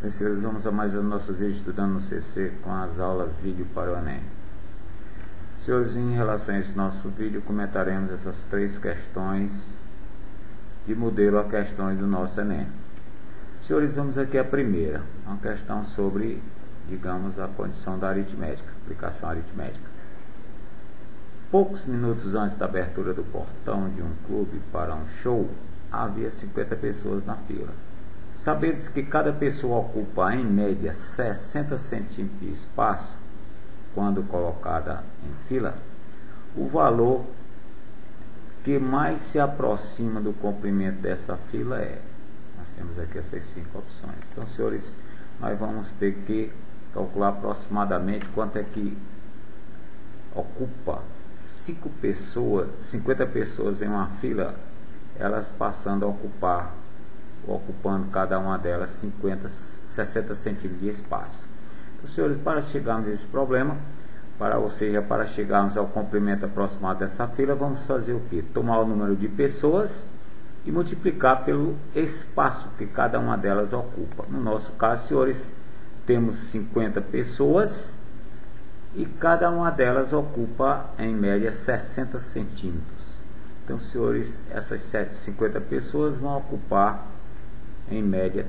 Bem, senhores, vamos a mais um nosso vídeo estudando no CC com as aulas vídeo para o Enem. Senhores, em relação a esse nosso vídeo, comentaremos essas três questões de modelo a questões do nosso Enem. Senhores, vamos aqui a primeira, uma questão sobre, digamos, a condição da aritmética, aplicação aritmética. Poucos minutos antes da abertura do portão de um clube para um show, havia 50 pessoas na fila. Sabendo que cada pessoa ocupa em média 60 centímetros de espaço quando colocada em fila, o valor que mais se aproxima do comprimento dessa fila é... Nós temos aqui essas 5 opções. Então, senhores, nós vamos ter que calcular aproximadamente quanto é que ocupa 50 pessoas em uma fila, elas passando a ocupando cada uma delas 60 centímetros de espaço. Então, senhores, para chegarmos a esse problema, para chegarmos ao comprimento aproximado dessa fila, vamos fazer o que? Tomar o número de pessoas e multiplicar pelo espaço que cada uma delas ocupa. No nosso caso, senhores, temos 50 pessoas e cada uma delas ocupa em média 60 centímetros. Então, senhores, essas 50 pessoas vão ocupar em média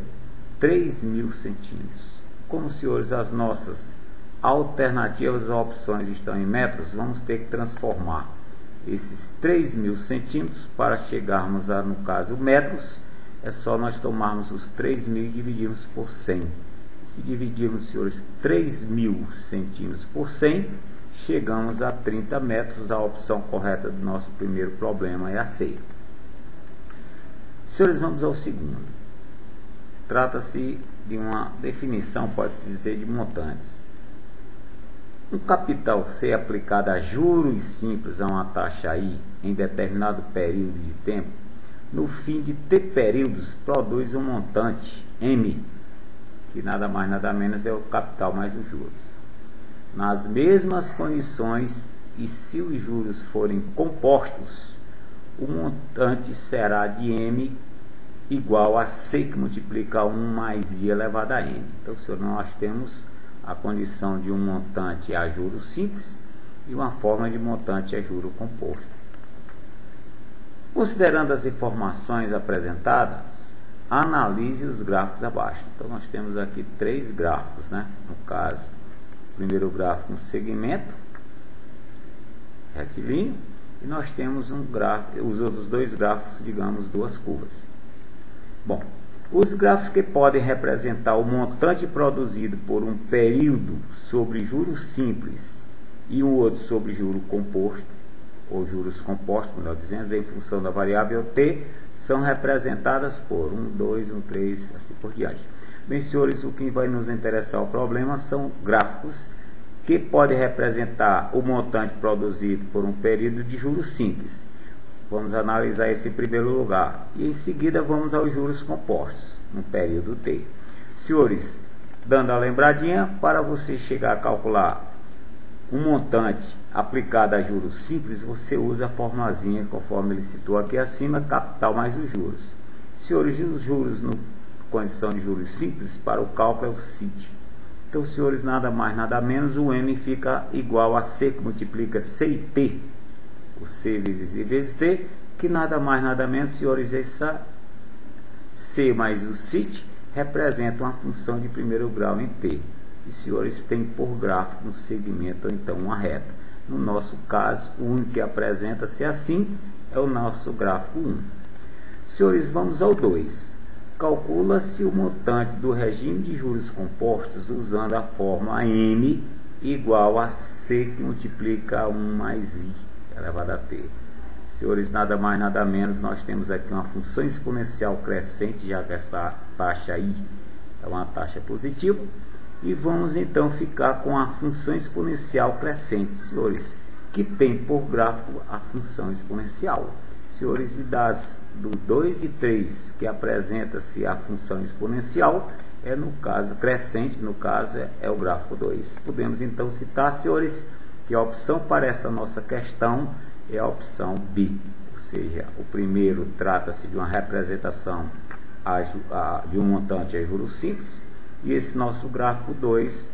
3.000 centímetros. Como, senhores, as nossas alternativas ou opções estão em metros, vamos ter que transformar esses 3.000 centímetros para chegarmos a, no caso, metros. É só nós tomarmos os 3.000 e dividirmos por 100. Se dividirmos, senhores, 3.000 centímetros por 100, chegamos a 30 metros. A opção correta do nosso primeiro problema é a C. Senhores, vamos ao segundo. Trata-se de uma definição, pode-se dizer, de montantes. Um capital C aplicado a juros simples a uma taxa I em determinado período de tempo, no fim de T períodos, produz um montante M, que nada mais nada menos é o capital mais os juros. Nas mesmas condições, e se os juros forem compostos, o montante será de M igual a C, que multiplica 1 mais I elevado a N. Então, senhor, nós temos a condição de um montante a juro simples e uma forma de montante a juro composto. Considerando as informações apresentadas, analise os gráficos abaixo. Então, nós temos aqui 3 gráficos, né? No caso, o primeiro gráfico, um segmento retilíneo, e nós temos um gráfico, os outros 2 gráficos, digamos, 2 curvas. Bom, os gráficos que podem representar o montante produzido por um período sobre juros simples e um outro sobre juro composto, ou juros compostos, melhor dizendo, em função da variável T, são representadas por 1, 2, 1, 3, assim por diante. Bem, senhores, o que vai nos interessar o problema são gráficos que podem representar o montante produzido por um período de juros simples. Vamos analisar esse em primeiro lugar. E em seguida vamos aos juros compostos, no período T. Senhores, dando a lembradinha, para você chegar a calcular um montante aplicado a juros simples, você usa a formulazinha, conforme ele citou aqui acima, capital mais os juros. Senhores, os juros, no condição de juros simples, para o cálculo é o CIT. Então, senhores, nada mais, nada menos, o M fica igual a C, que multiplica C e T. O C vezes I vezes T, que nada mais, nada menos, senhores, essa C mais o CIT representa uma função de primeiro grau em T. E, senhores, tem por gráfico um segmento ou então uma reta. No nosso caso, o único que apresenta-se assim é o nosso gráfico 1. Senhores, vamos ao 2. Calcula-se o montante do regime de juros compostos usando a fórmula M igual a C, que multiplica 1 mais I elevado a T. Senhores, nada mais, nada menos, nós temos aqui uma função exponencial crescente, já que essa taxa I é uma taxa positiva, e vamos então ficar com a função exponencial crescente, senhores, que tem por gráfico a função exponencial. Senhores, e do 2 e 3, que apresenta-se a função exponencial, é no caso crescente, no caso é o gráfico 2. Podemos então citar, senhores, que a opção para essa nossa questão é a opção B, ou seja, o primeiro trata-se de uma representação de um montante a juros simples, E esse nosso gráfico 2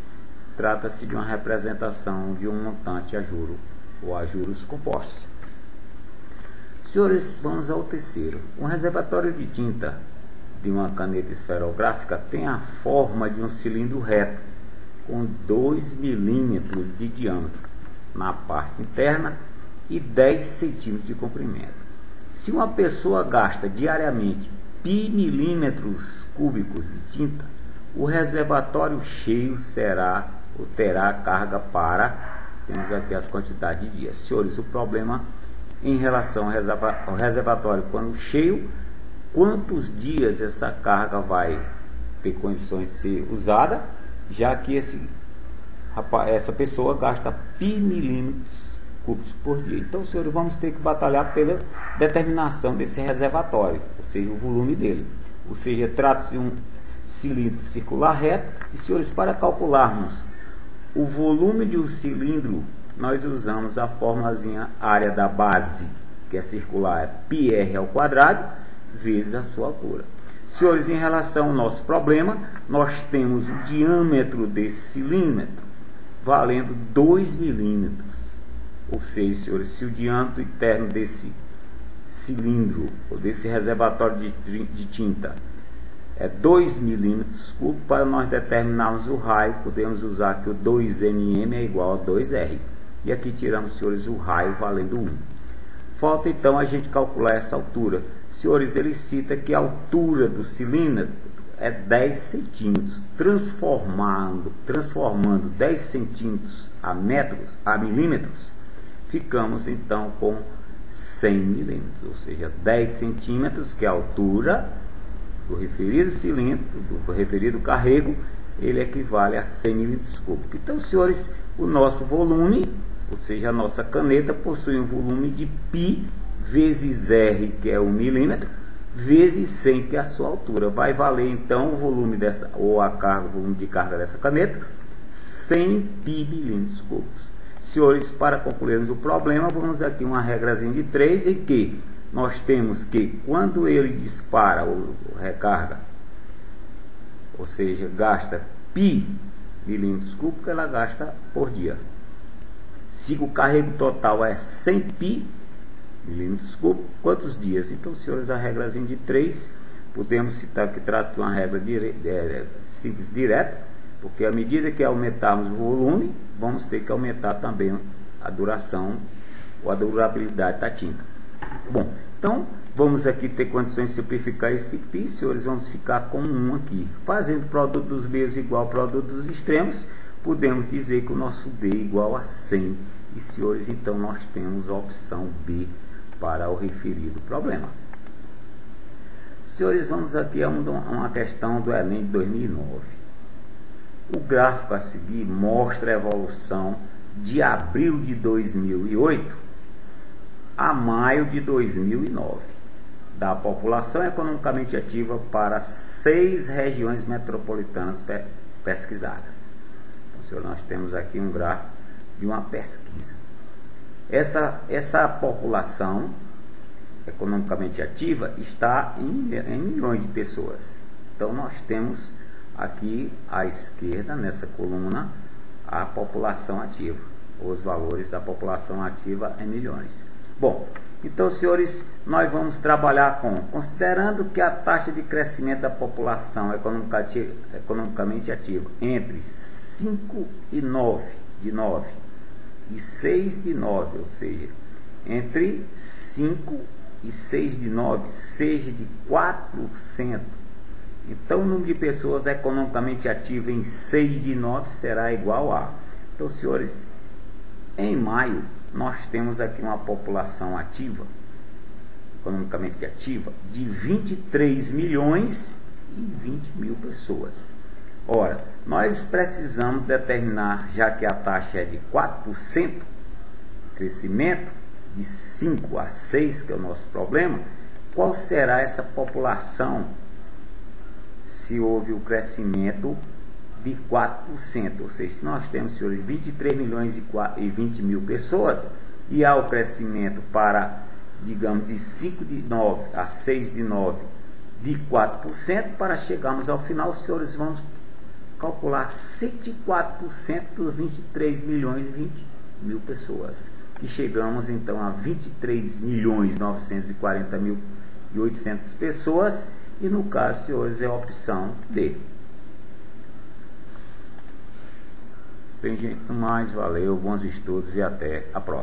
trata-se de uma representação de um montante a juro ou a juros compostos. Senhores, vamos ao terceiro. Um reservatório de tinta de uma caneta esferográfica tem a forma de um cilindro reto com 2 milímetros de diâmetro na parte interna e 10 centímetros de comprimento. Se uma pessoa gasta diariamente π milímetros cúbicos de tinta, o reservatório cheio terá carga para, temos aqui as quantidades de dias. Senhores, o problema em relação ao reservatório quando cheio, quantos dias essa carga vai ter condições de ser usada, já que essa pessoa gasta π milímetros cúbicos por dia. Então, senhores, vamos ter que batalhar pela determinação desse reservatório, ou seja, o volume dele. Ou seja, trata-se de um cilindro circular reto. E, senhores, para calcularmos o volume de um cilindro, nós usamos a formulazinha área da base, que é circular, é πr ao quadrado, vezes a sua altura. Senhores, em relação ao nosso problema, nós temos o diâmetro desse cilindro valendo 2 milímetros. Ou seja, senhores, se o diâmetro interno desse cilindro, ou desse reservatório de tinta, é 2 milímetros cúbicos, para nós determinarmos o raio, podemos usar que o 2mm é igual a 2R. E aqui tiramos, senhores, o raio valendo 1. Falta então a gente calcular essa altura. Senhores, ele cita que a altura do cilindro é 10 centímetros. Transformando 10 centímetros a milímetros, ficamos então com 100 milímetros. Ou seja, 10 centímetros, que é a altura do referido cilindro, do referido carrego, ele equivale a 100 milímetros cúbicos. Então, senhores, o nosso volume, ou seja, a nossa caneta, possui um volume de π vezes R, que é 1 milímetro, vezes 100, que é a sua altura. Vai valer, então, o volume dessa, ou a carga, o volume de carga dessa caneta, 100 π milímetros cúbicos. Senhores, para concluirmos o problema, vamos aqui uma regrazinha de 3, em que nós temos que, quando ele dispara ou recarga, ou seja, gasta π milímetros cúbicos, ela gasta por dia. Se o carrego total é 100 π milímetros cúbicos, quantos dias? Então, senhores, a regrazinha de 3, podemos citar que trata-se de uma regra simples direta, porque à medida que aumentarmos o volume, vamos ter que aumentar também a duração ou a durabilidade da tinta. Bom, então vamos aqui ter condições de simplificar esse π, senhores, vamos ficar com 1 aqui. Fazendo produto dos meios igual ao produto dos extremos, podemos dizer que o nosso B é igual a 100. E, senhores, então nós temos a opção B para o referido problema. Senhores, vamos aqui a uma questão do Enem de 2009. O gráfico a seguir mostra a evolução de abril de 2008 a maio de 2009 da população economicamente ativa para 6 regiões metropolitanas pesquisadas. Então, senhor, nós temos aqui um gráfico de uma pesquisa. Essa população economicamente ativa está em milhões de pessoas. Então, nós temos aqui à esquerda, nessa coluna, a população ativa, os valores da população ativa em milhões. Bom, então, senhores, nós vamos trabalhar considerando que a taxa de crescimento da população economicamente ativa entre 5 e 9, e 6 de 9, ou seja, entre 5 e 6 de 9, seja de 4%. Então, o número de pessoas economicamente ativas em 6 de 9 será igual a... Então, senhores, em maio, nós temos aqui uma população ativa, economicamente ativa, de 23 milhões e 20 mil pessoas. Ora, nós precisamos determinar, já que a taxa é de 4%, crescimento de 5 a 6, que é o nosso problema, qual será essa população se houve o crescimento de 4%, ou seja, se nós temos, senhores, 23 milhões e 20 mil pessoas, e há o crescimento para, digamos, de 5 de 9 a 6 de 9 de 4%, para chegarmos ao final, senhores, vamos calcular 104% dos 23 milhões e 20 mil pessoas, que chegamos então a 23.940.800 pessoas, e no caso de hoje é a opção D. Tem gente mais, valeu, bons estudos e até a próxima.